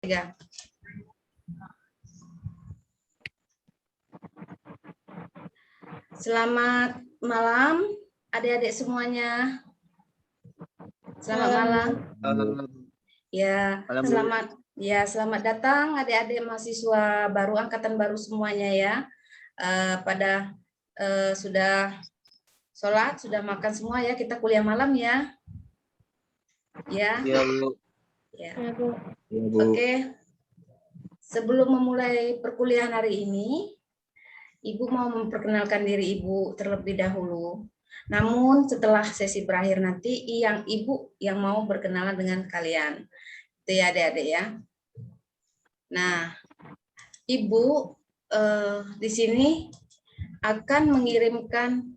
3. Selamat malam adik-adik semuanya. Selamat malam. Selamat datang adik-adik mahasiswa baru, angkatan baru semuanya ya. Sudah sholat, sudah makan semua ya, kita kuliah malam ya. Ya. Iya, Bu. Ya. Oke. Sebelum memulai perkuliahan hari ini, Ibu mau memperkenalkan diri Ibu terlebih dahulu. Namun setelah sesi berakhir nanti, Ibu yang mau berkenalan dengan kalian. Itu ya adik-adik ya. Nah, Ibu di sini akan mengirimkan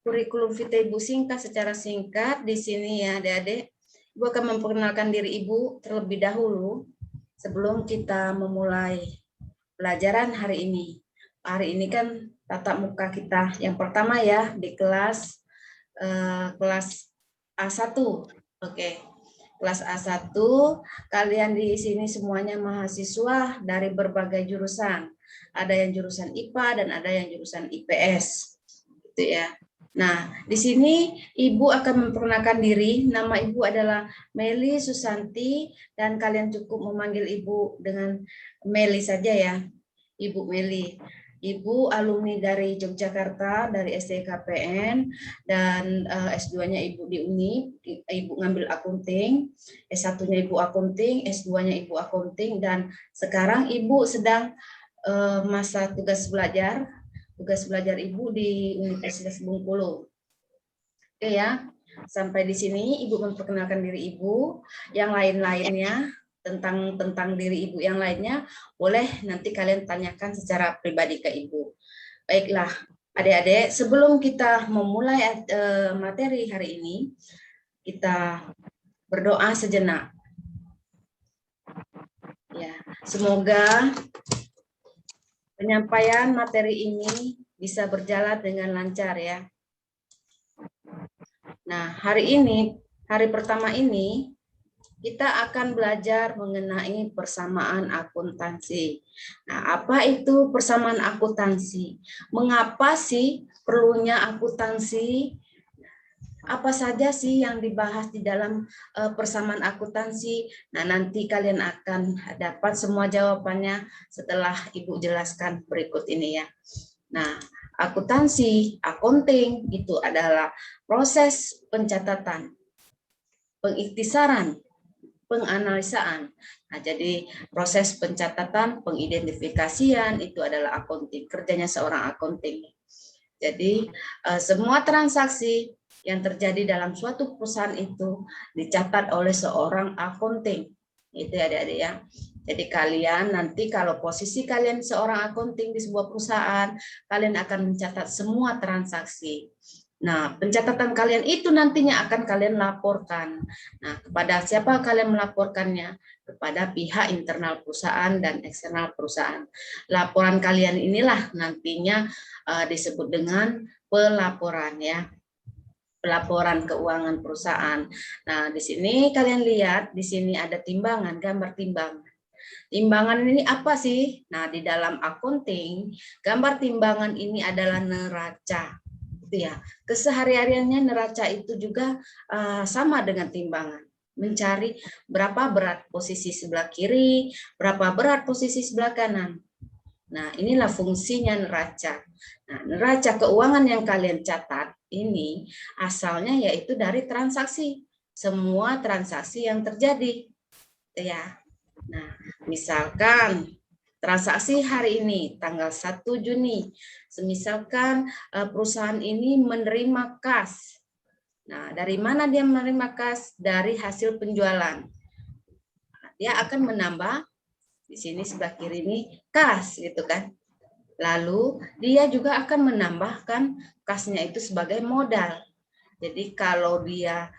kurikulum vitae Ibu secara singkat di sini ya adik-adik. Ibu akan memperkenalkan diri Ibu terlebih dahulu sebelum kita memulai pelajaran hari ini. Hari ini kan tatap muka kita yang pertama ya di kelas A1. Oke. Kelas A1, kalian di sini semuanya mahasiswa dari berbagai jurusan. Ada yang jurusan IPA dan ada yang jurusan IPS. Gitu ya. Nah, di sini Ibu akan memperkenalkan diri. Nama Ibu adalah Meli Susanti dan kalian cukup memanggil Ibu dengan Meli saja ya. Ibu Meli. Ibu alumni dari Yogyakarta, dari STKPN, dan S2-nya Ibu di UNI, Ibu ngambil akunting, S1-nya Ibu akunting, S2-nya Ibu akunting, dan sekarang Ibu sedang masa tugas belajar Ibu di Universitas Bengkulu. Oke ya, sampai di sini Ibu memperkenalkan diri Ibu, yang lain-lainnya, tentang diri Ibu yang lainnya, boleh nanti kalian tanyakan secara pribadi ke Ibu. Baiklah, adik-adik, sebelum kita memulai materi hari ini, kita berdoa sejenak. Ya, semoga penyampaian materi ini bisa berjalan dengan lancar ya. Nah, hari pertama ini, kita akan belajar mengenai persamaan akuntansi. Nah, apa itu persamaan akuntansi? Mengapa sih perlunya akuntansi? Apa saja sih yang dibahas di dalam persamaan akuntansi? Nah, nanti kalian akan dapat semua jawabannya setelah Ibu jelaskan berikut ini ya. Nah, akuntansi, accounting itu adalah proses pencatatan, pengiktisaran, penganalisaan. Nah, jadi proses pencatatan, pengidentifikasian itu adalah accounting, kerjanya seorang accounting. Jadi semua transaksi yang terjadi dalam suatu perusahaan itu dicatat oleh seorang accounting. Itu ya adik-adik ya. Jadi kalian nanti kalau posisi kalian seorang accounting di sebuah perusahaan, kalian akan mencatat semua transaksi. Nah, pencatatan kalian itu nantinya akan kalian laporkan. Nah, kepada siapa kalian melaporkannya? Kepada pihak internal perusahaan dan eksternal perusahaan. Laporan kalian inilah nantinya disebut dengan pelaporan ya. Pelaporan keuangan perusahaan. Nah, di sini kalian lihat, di sini ada timbangan, gambar timbangan. Timbangan ini apa sih? Nah, di dalam accounting, gambar timbangan ini adalah neraca. Ya, kesehari-hariannya neraca itu juga sama dengan timbangan, mencari berapa berat posisi sebelah kiri, berapa berat posisi sebelah kanan. Nah, inilah fungsinya neraca. Nah, neraca keuangan yang kalian catat ini asalnya yaitu dari transaksi, semua transaksi yang terjadi. Ya. Nah, misalkan transaksi hari ini tanggal 1 Juni, semisalkan perusahaan ini menerima kas. Nah, dari mana dia menerima kas? Dari hasil penjualan. Dia akan menambah di sini sebelah kiri ini kas gitu kan. Lalu dia juga akan menambahkan kasnya itu sebagai modal. Jadi kalau dia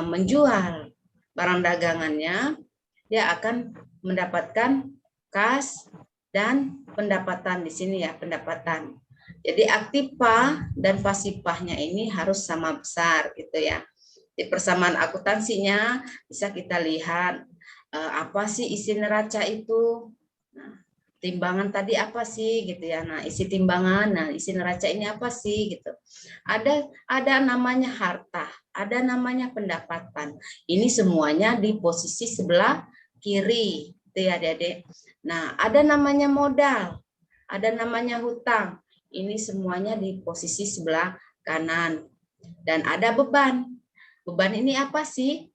menjual barang dagangannya, dia akan mendapatkan kas dan pendapatan di sini ya, pendapatan. Jadi aktiva dan pasifahnya ini harus sama besar gitu ya. Di persamaan akuntansinya bisa kita lihat apa sih isi neraca itu. Nah, timbangan tadi apa sih gitu ya. Nah, isi timbangan, nah isi neraca ini apa sih gitu. Ada namanya harta, ada namanya pendapatan. Ini semuanya di posisi sebelah kiri, gitu ya Adik-adik. Nah, ada namanya modal, ada namanya hutang. Ini semuanya di posisi sebelah kanan. Dan ada beban. Beban ini apa sih?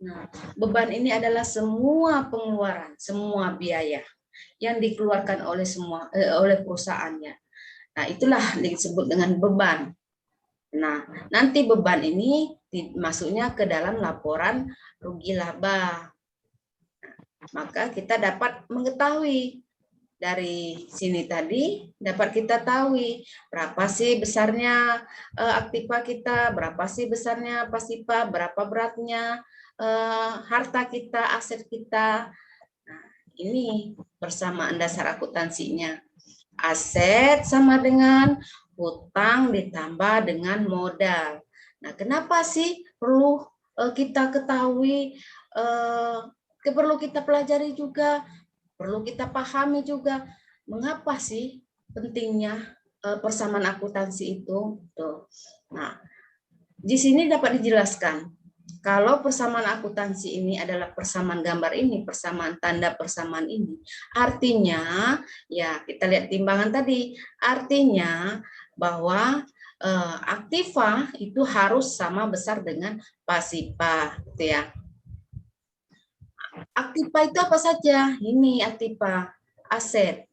Nah, beban ini adalah semua pengeluaran, semua biaya yang dikeluarkan oleh perusahaannya. Nah, itulah disebut dengan beban. Nah, nanti beban ini masuknya ke dalam laporan rugi laba. Maka kita dapat mengetahui dari sini tadi dapat kita tahu berapa sih besarnya aktiva kita, berapa sih besarnya pasipa, berapa beratnya harta kita, aset kita. Nah, ini persamaan dasar akuntansinya. Aset sama dengan hutang ditambah dengan modal. Nah, kenapa sih perlu kita ketahui, perlu kita pelajari juga, perlu kita pahami juga, mengapa sih pentingnya persamaan akuntansi itu? Tuh. Nah, di sini dapat dijelaskan kalau persamaan akuntansi ini adalah persamaan gambar ini, persamaan tanda persamaan ini, artinya ya kita lihat timbangan tadi, artinya bahwa aktiva itu harus sama besar dengan pasipa, gitu ya. Aktiva itu apa saja? Ini aktiva, aset.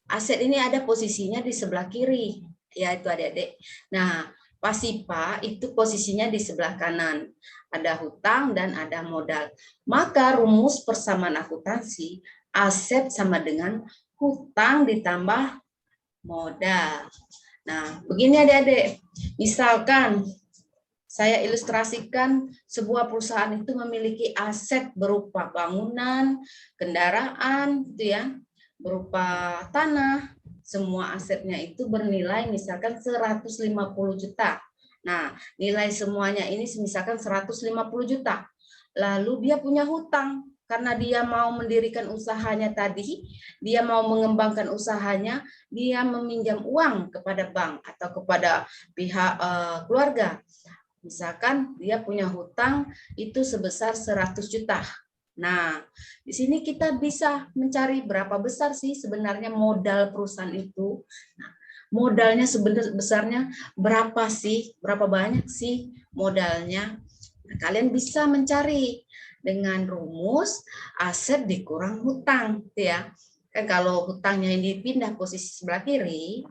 Aset ini ada posisinya di sebelah kiri, yaitu adik-adik. Nah, pasipa itu posisinya di sebelah kanan. Ada hutang dan ada modal. Maka rumus persamaan akuntansi, aset sama dengan hutang ditambah modal. Nah, begini adik-adik. Misalkan saya ilustrasikan sebuah perusahaan itu memiliki aset berupa bangunan, kendaraan, gitu ya, berupa tanah. Semua asetnya itu bernilai misalkan 150 juta. Nah, nilai semuanya ini misalkan 150 juta. Lalu dia punya hutang karena dia mau mendirikan usahanya tadi, dia mau mengembangkan usahanya, dia meminjam uang kepada bank atau kepada pihak keluarga. Misalkan dia punya hutang itu sebesar 100 juta. Nah, di sini kita bisa mencari berapa besar sih sebenarnya modal perusahaan itu. Nah, modalnya besarnya berapa sih? Berapa banyak sih modalnya? Nah, kalian bisa mencari dengan rumus aset dikurang hutang, ya. Kan kalau hutangnya ini pindah posisi sebelah kiri,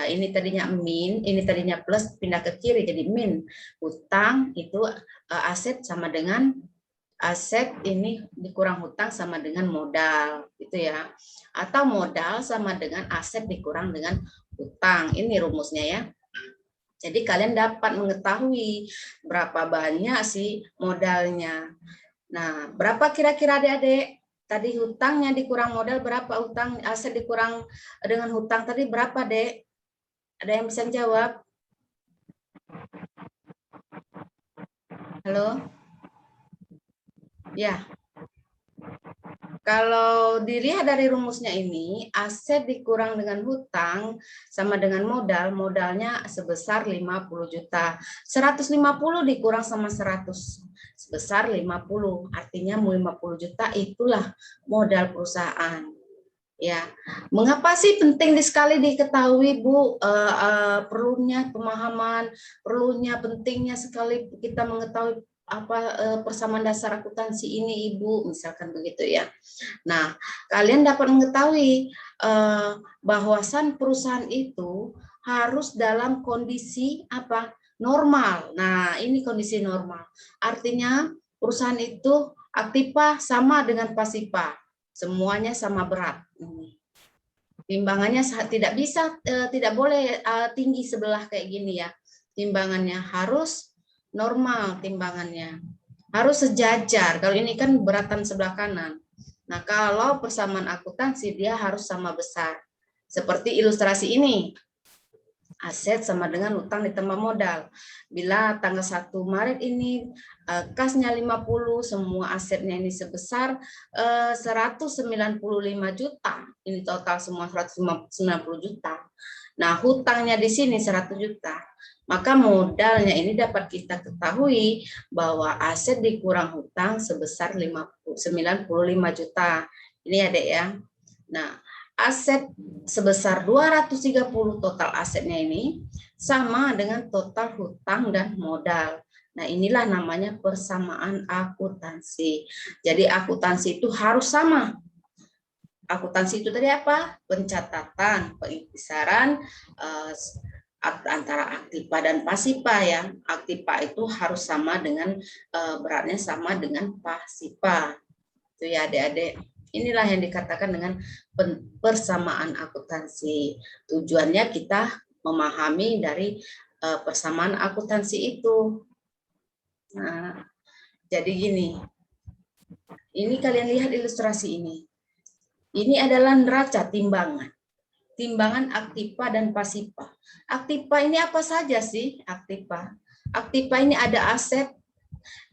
ini tadinya min, ini tadinya plus, pindah ke kiri jadi min. Hutang itu aset sama dengan aset ini dikurang hutang sama dengan modal, gitu ya. Atau modal sama dengan aset dikurang dengan hutang. Ini rumusnya ya. Jadi kalian dapat mengetahui berapa banyak sih modalnya. Nah, berapa kira-kira adik-adik? Tadi hutangnya dikurang modal berapa, hutang aset dikurang dengan hutang tadi berapa, Dek? Ada yang bisa jawab? Halo? Ya. Kalau dilihat dari rumusnya ini, aset dikurang dengan hutang sama dengan modal, modalnya sebesar 50 juta. 150 dikurang sama 100, sebesar 50. Artinya 50 juta itulah modal perusahaan. Ya, mengapa sih penting sekali diketahui, Bu? Perlunya pemahaman, perlunya pentingnya sekali kita mengetahui apa persamaan dasar akuntansi ini, Ibu, misalkan begitu ya. Nah, kalian dapat mengetahui bahwasan perusahaan itu harus dalam kondisi apa? Normal. Nah, ini kondisi normal. Artinya perusahaan itu aktiva sama dengan pasipa. Semuanya sama berat. Timbangannya tidak boleh tinggi sebelah kayak gini ya. Timbangannya harus normal timbangannya. Harus sejajar. Kalau ini kan beratan sebelah kanan. Nah, kalau persamaan akuntansi dia harus sama besar. Seperti ilustrasi ini. Aset sama dengan utang ditambah modal. Bila tanggal 1 Maret ini kasnya 50, semua asetnya ini sebesar 195 juta. Ini total semua 190 juta. Nah, hutangnya di sini 100 juta. Maka modalnya ini dapat kita ketahui bahwa aset dikurang hutang sebesar 95 juta. Ini Adik ya. Nah, aset sebesar 230 total asetnya ini sama dengan total hutang dan modal. Nah, inilah namanya persamaan akuntansi. Jadi akuntansi itu harus sama. Akuntansi itu tadi apa? Pencatatan, pengikhtisaran antara aktiva dan pasipa ya. Aktiva itu harus sama dengan beratnya sama dengan pasipa. Itu ya Adik-adik. Inilah yang dikatakan dengan persamaan akuntansi. Tujuannya kita memahami dari persamaan akuntansi itu. Nah, jadi gini. Ini kalian lihat ilustrasi ini. Ini adalah neraca timbangan. Timbangan aktiva dan pasipa. Aktiva ini apa saja sih aktiva? Aktiva ini ada aset,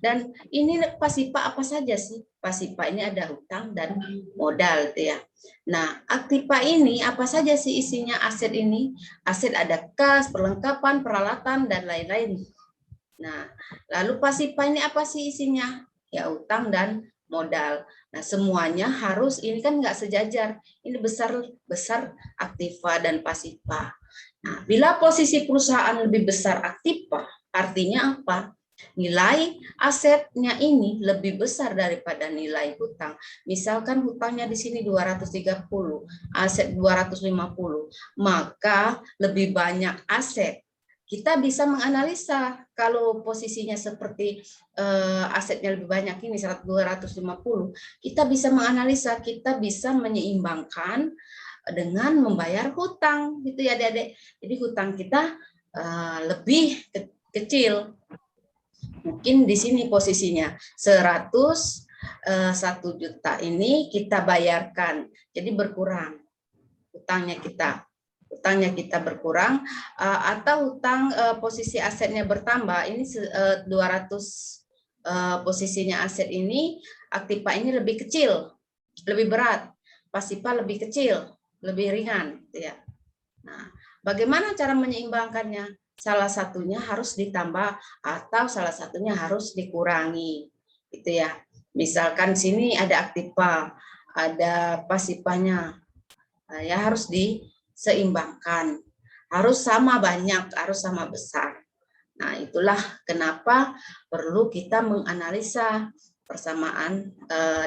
dan ini pasipa apa saja sih? Pasipa ini ada hutang dan modal ya. Nah, aktiva ini apa saja sih isinya aset ini? Aset ada kas, perlengkapan, peralatan dan lain-lain. Nah, lalu pasipa ini apa sih isinya? Ya hutang dan modal. Nah, semuanya harus ini kan nggak sejajar. Ini besar aktiva dan pasipa. Nah, bila posisi perusahaan lebih besar aktiva, artinya apa? Nilai asetnya ini lebih besar daripada nilai hutang. Misalkan hutangnya di sini 230, aset 250, maka lebih banyak aset. Kita bisa menganalisa kalau posisinya seperti asetnya lebih banyak ini 250, kita bisa menganalisa, kita bisa menyeimbangkan dengan membayar hutang gitu ya Adik-adik. Jadi hutang kita lebih kecil. Mungkin di sini posisinya 101 juta ini kita bayarkan, jadi berkurang hutangnya kita berkurang, atau hutang posisi asetnya bertambah. Ini 200 posisinya aset ini, aktiva ini lebih kecil, lebih berat, pasipa lebih kecil, lebih ringan ya. Nah, bagaimana cara menyeimbangkannya? Salah satunya harus ditambah atau salah satunya harus dikurangi, gitu ya. Misalkan sini ada aktiva, ada pasipanya, ya harus diseimbangkan, harus sama banyak, harus sama besar. Nah, itulah kenapa perlu kita menganalisa persamaan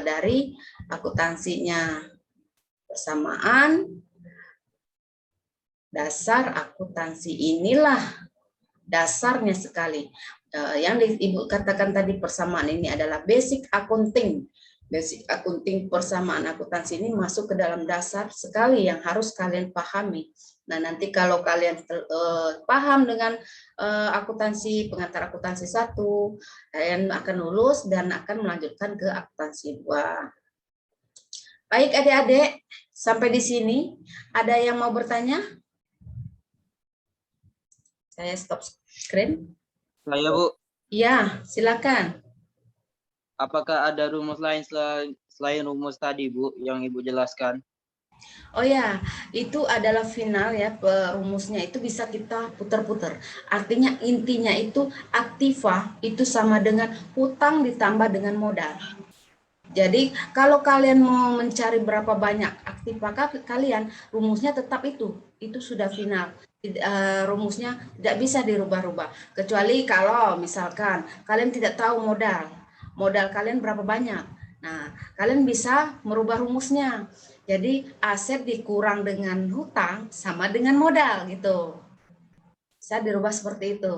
dari akuntansinya. Persamaan dasar akuntansi inilah dasarnya sekali. Yang Ibu katakan tadi persamaan ini adalah basic accounting. Basic accounting persamaan akuntansi ini masuk ke dalam dasar sekali yang harus kalian pahami. Nah, nanti kalau kalian paham dengan akuntansi, pengantar akuntansi 1, kalian akan lulus dan akan melanjutkan ke akuntansi 2. Baik adik-adik, sampai di sini ada yang mau bertanya? Saya stop screen. Saya, Bu. Ya, silakan. Apakah ada rumus lain selain rumus tadi, Bu, yang Ibu jelaskan? Oh ya, itu adalah final ya, rumusnya itu bisa kita putar-putar. Artinya intinya itu aktiva itu sama dengan hutang ditambah dengan modal. Jadi kalau kalian mau mencari berapa banyak aktiva kalian, rumusnya tetap itu sudah final. Rumusnya tidak bisa dirubah-rubah. Kecuali kalau misalkan kalian tidak tahu modal kalian berapa banyak. Nah, kalian bisa merubah rumusnya. Jadi aset dikurang dengan hutang sama dengan modal gitu. Bisa dirubah seperti itu.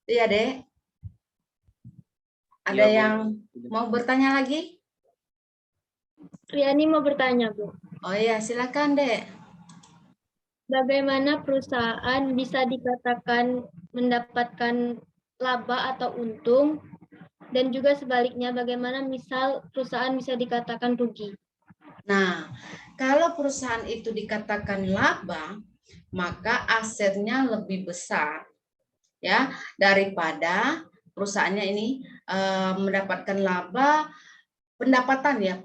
Iya, Dek. Ada yang mau bertanya lagi? Riani mau bertanya, Bu. Oh iya, silakan, Dek. Bagaimana perusahaan bisa dikatakan mendapatkan laba atau untung? Dan juga sebaliknya, bagaimana misal perusahaan bisa dikatakan rugi? Nah, kalau perusahaan itu dikatakan laba, maka asetnya lebih besar ya daripada perusahaannya ini mendapatkan laba. Pendapatan ya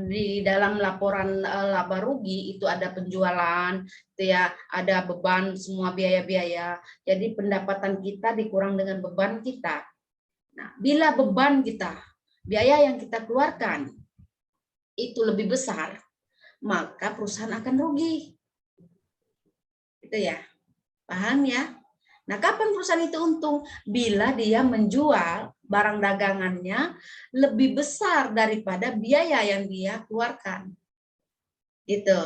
di dalam laporan laba rugi itu ada penjualan, itu ya ada beban semua biaya-biaya. Jadi pendapatan kita dikurang dengan beban kita. Nah, bila beban kita, biaya yang kita keluarkan itu lebih besar, maka perusahaan akan rugi. Itu ya. Paham ya? Nah, kapan perusahaan itu untung? Bila dia menjual barang dagangannya lebih besar daripada biaya yang dia keluarkan. Gitu.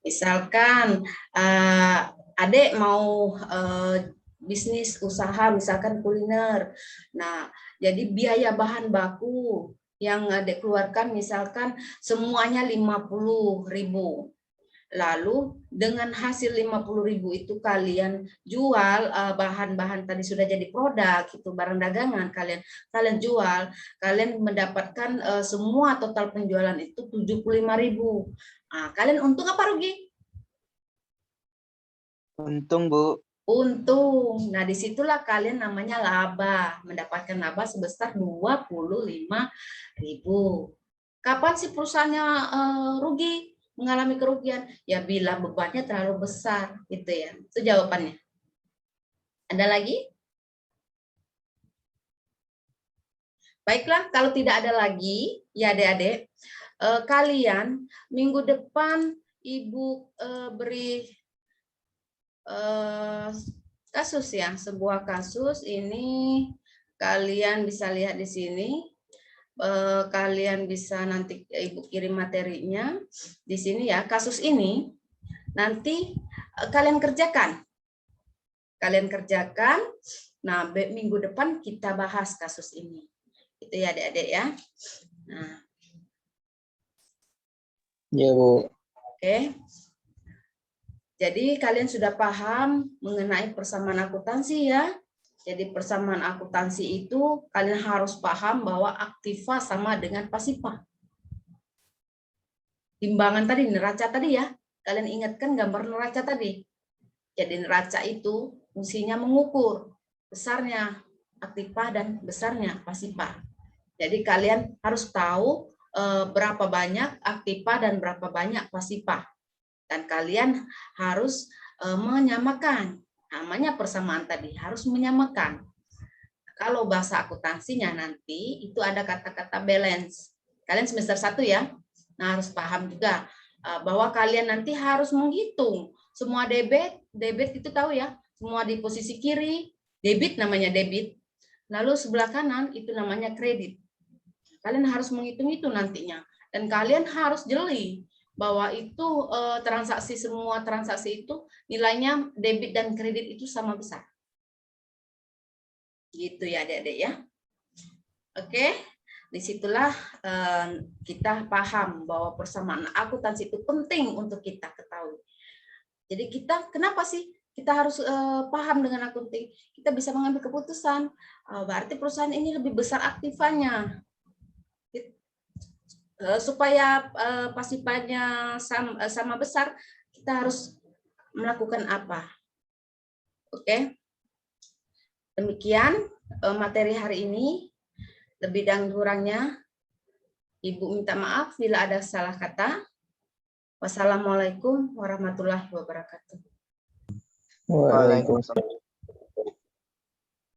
Misalkan adik mau bisnis usaha, misalkan kuliner. Nah, jadi biaya bahan baku yang adik keluarkan misalkan semuanya 50.000. Lalu dengan hasil 50.000 itu kalian jual bahan-bahan tadi sudah jadi produk itu barang dagangan kalian jual, kalian mendapatkan semua total penjualan itu 75.000. Nah, kalian untung apa rugi? Untung, Bu. Untung. Nah, disitulah kalian namanya laba, mendapatkan laba sebesar 25.000. Kapan sih perusahaannya rugi? Mengalami kerugian ya bila bebannya terlalu besar gitu ya. Itu jawabannya. Ada lagi? Baiklah, kalau tidak ada lagi ya adik-adik, kalian minggu depan Ibu beri kasus ya, sebuah kasus ini kalian bisa lihat di sini. Kalian bisa nanti Ibu kirim materinya di sini ya. Kasus ini nanti kalian kerjakan. Nah, minggu depan kita bahas kasus ini. Itu ya adik-adik ya. Nah. Ya, Bu. Oke. Jadi kalian sudah paham mengenai persamaan akuntansi ya. Jadi persamaan akuntansi itu kalian harus paham bahwa aktiva sama dengan pasifa. Timbangan tadi, neraca tadi ya. Kalian ingatkan gambar neraca tadi. Jadi neraca itu fungsinya mengukur besarnya aktiva dan besarnya pasifa. Jadi kalian harus tahu berapa banyak aktiva dan berapa banyak pasifa. Dan kalian harus menyamakan. Namanya persamaan tadi, harus menyamakan. Kalau bahasa akuntansinya nanti itu ada kata-kata balance. Kalian semester 1 ya. Nah, harus paham juga bahwa kalian nanti harus menghitung semua debit itu tahu ya, semua di posisi kiri, debit namanya debit. Lalu sebelah kanan itu namanya kredit. Kalian harus menghitung itu nantinya. Dan kalian harus jeli bahwa itu semua transaksi itu nilainya debit dan kredit itu sama besar. Gitu ya adik-adik ya. Oke, disitulah kita paham bahwa persamaan akuntansi itu penting untuk kita ketahui. Jadi kita kenapa sih kita harus paham dengan akunting? Kita bisa mengambil keputusan. Berarti perusahaan ini lebih besar aktivanya. Supaya pasifanya sama besar, kita harus melakukan apa? Oke. Demikian materi hari ini. Lebih dan kurangnya Ibu minta maaf bila ada salah kata. Wassalamualaikum warahmatullahi wabarakatuh. Waalaikumsalam.